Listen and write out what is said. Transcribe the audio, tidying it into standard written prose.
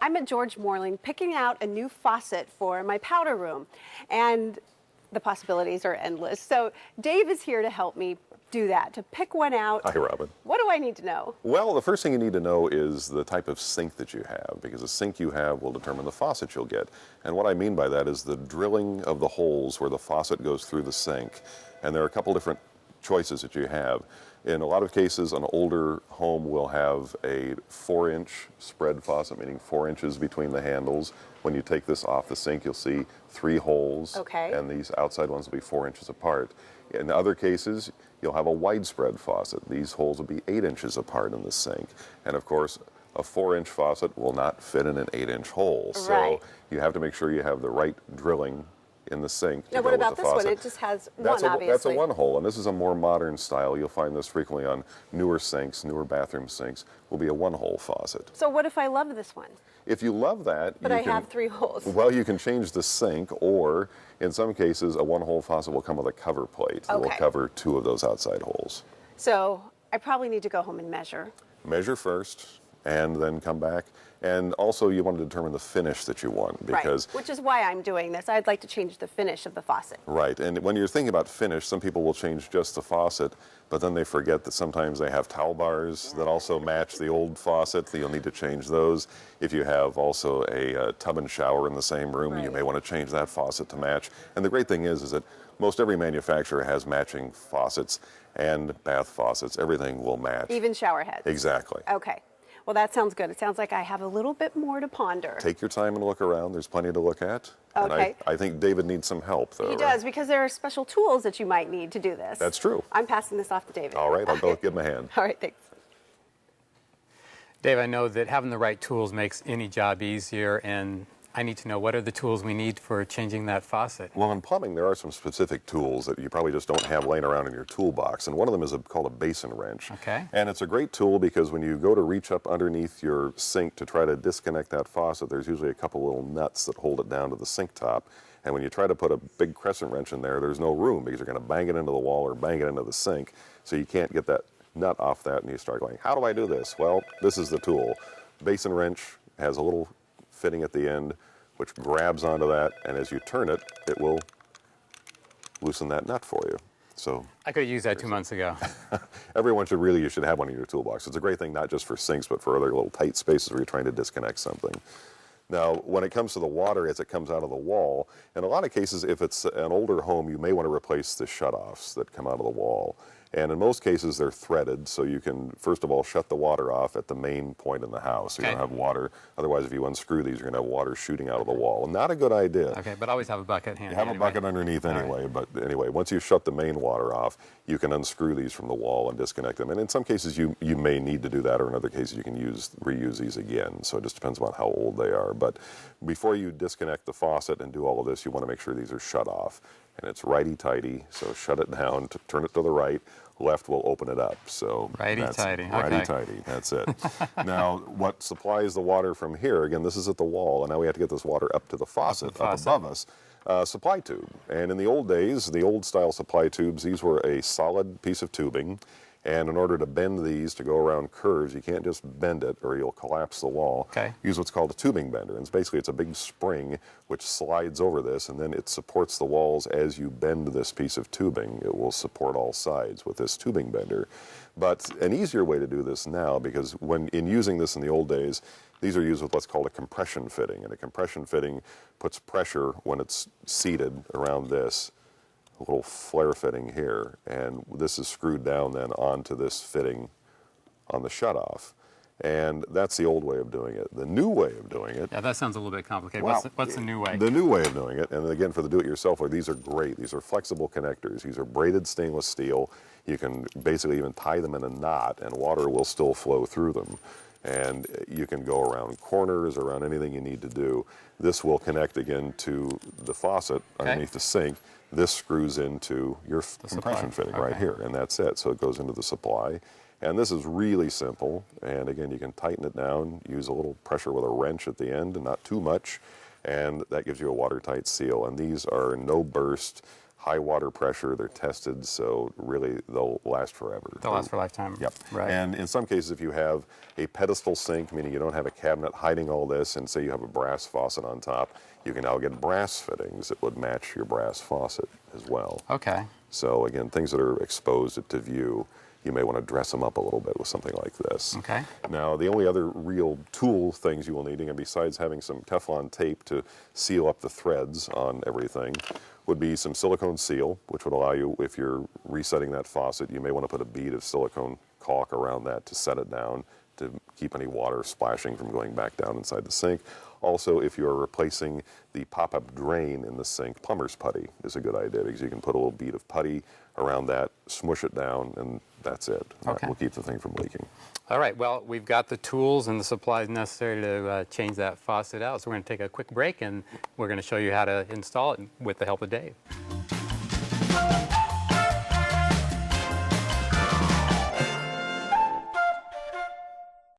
I'm at George Morlan picking out a new faucet for my powder room, and the possibilities are endless. So Dave is here to help me do that, to pick one out. Hi, Robin. What do I need to know? Well, the first thing you need to know is the type of sink that you have, because the sink you have will determine the faucet you'll get. And what I mean by that is the drilling of the holes where the faucet goes through the sink. And there are a couple different choices that you have. In a lot of cases, an older home will have a 4-inch spread faucet, meaning 4 inches between the handles. When you take this off the sink, you'll see 3 holes, okay, and these outside ones will be 4 inches apart. In other cases, you'll have a widespread faucet. These holes will be 8 inches apart in the sink. And of course, a 4-inch faucet will not fit in an 8-inch hole. Right. So you have to make sure you have the right drilling in the sink to now, go what with about the this faucet. one? It just has That's one, obviously. That's a one hole, and this is a more modern style. You'll find this frequently on newer sinks, newer bathroom sinks, will be a one-hole faucet. So what if I love this one? If you love that, but I have 3 holes. Well, you can change the sink, or in some cases, a one-hole faucet will come with a cover plate that will cover 2 of those outside holes. So I probably need to go home and measure. Measure first, and then come back. And also, you want to determine the finish that you want, because right, which is why I'm doing this. I'd like to change the finish of the faucet. Right, and when you're thinking about finish, some people will change just the faucet, but then they forget that sometimes they have towel bars that also match the old faucet. You'll need to change those. If you have also a tub and shower in the same room, you may want to change that faucet to match. And the great thing is that most every manufacturer has matching faucets and bath faucets. Everything will match. Even shower heads. Exactly. Okay. Well, that sounds good. It sounds like I have a little bit more to ponder. Take your time and look around. There's plenty to look at. Okay. And I think David needs some help, though. He does, because there are special tools that you might need to do this. That's true. I'm passing this off to David. All right, I'll go give him a hand. All right, thanks. Dave, I know that having the right tools makes any job easier, and I need to know, what are the tools we need for changing that faucet? Well, in plumbing, there are some specific tools that you probably just don't have laying around in your toolbox, and one of them is called a basin wrench. Okay. And it's a great tool because when you go to reach up underneath your sink to try to disconnect that faucet, there's usually a couple little nuts that hold it down to the sink top. And when you try to put a big crescent wrench in there, there's no room because you're going to bang it into the wall or bang it into the sink, so you can't get that nut off that, and you start going, how do I do this? Well, this is the tool. Basin wrench has a little fitting at the end which grabs onto that, and as you turn it, it will loosen that nut for you. So I could have used that 2 months ago. Everyone you should have one in your toolbox. It's a great thing not just for sinks, but for other little tight spaces where you're trying to disconnect something. Now, when it comes to the water as it comes out of the wall, in a lot of cases, if it's an older home, you may want to replace the shutoffs that come out of the wall. And in most cases, they're threaded, so you can, first of all, shut the water off at the main point in the house. So you don't have water. Otherwise, if you unscrew these, you're going to have water shooting out of the wall. Not a good idea. Okay, but always have a bucket handy. You have a bucket underneath anyway, but anyway, once you shut the main water off, you can unscrew these from the wall and disconnect them. And in some cases, you may need to do that, or in other cases, you can reuse these again. So it just depends on how old they are. But before you disconnect the faucet and do all of this, you want to make sure these are shut off. And it's righty-tighty, so shut it down, turn it to the right. Left will open it up. So righty-tighty. Righty-tighty, that's it. Now, what supplies the water from here, again, this is at the wall, and now we have to get this water up to the faucet, up above us. Supply tube. And in the old days, the old-style supply tubes, these were a solid piece of tubing. And in order to bend these to go around curves, you can't just bend it or you'll collapse the wall. Okay. Use what's called a tubing bender. And it's a big spring which slides over this, and then it supports the walls as you bend this piece of tubing. It will support all sides with this tubing bender. But an easier way to do this now, because in using this in the old days, these are used with what's called a compression fitting. And a compression fitting puts pressure when it's seated around this. A little flare fitting here, and this is screwed down then onto this fitting on the shutoff. And that's the old way of doing it. The new way of doing it... Yeah, that sounds a little bit complicated. Well, what's the new way? The new way of doing it, and again, for the do-it-yourselfer, these are great. These are flexible connectors. These are braided stainless steel. You can basically even tie them in a knot, and water will still flow through them. And you can go around corners, around anything you need to do. This will connect again to the faucet underneath the sink. This screws into your compression fitting right here, and that's it. So it goes into the supply. And this is really simple. And again, you can tighten it down, use a little pressure with a wrench at the end, and not too much. And that gives you a watertight seal. And these are no burst, high water pressure. They're tested, so really they'll last forever. They'll last for a lifetime. Yep. Right. And in some cases, if you have a pedestal sink, meaning you don't have a cabinet hiding all this, and say you have a brass faucet on top, you can now get brass fittings that would match your brass faucet as well. Okay. So again, things that are exposed to view, you may want to dress them up a little bit with something like this. Okay. Now, the only other real tool things you will need, and besides having some Teflon tape to seal up the threads on everything, would be some silicone seal, which would allow you, if you're resetting that faucet, you may want to put a bead of silicone caulk around that to set it down to keep any water splashing from going back down inside the sink. Also, if you're replacing the pop-up drain in the sink, plumber's putty is a good idea because you can put a little bead of putty around that, smush it down, and that's it. Okay. That will keep the thing from leaking. All right, well, we've got the tools and the supplies necessary to change that faucet out. So we're going to take a quick break, and we're going to show you how to install it with the help of Dave.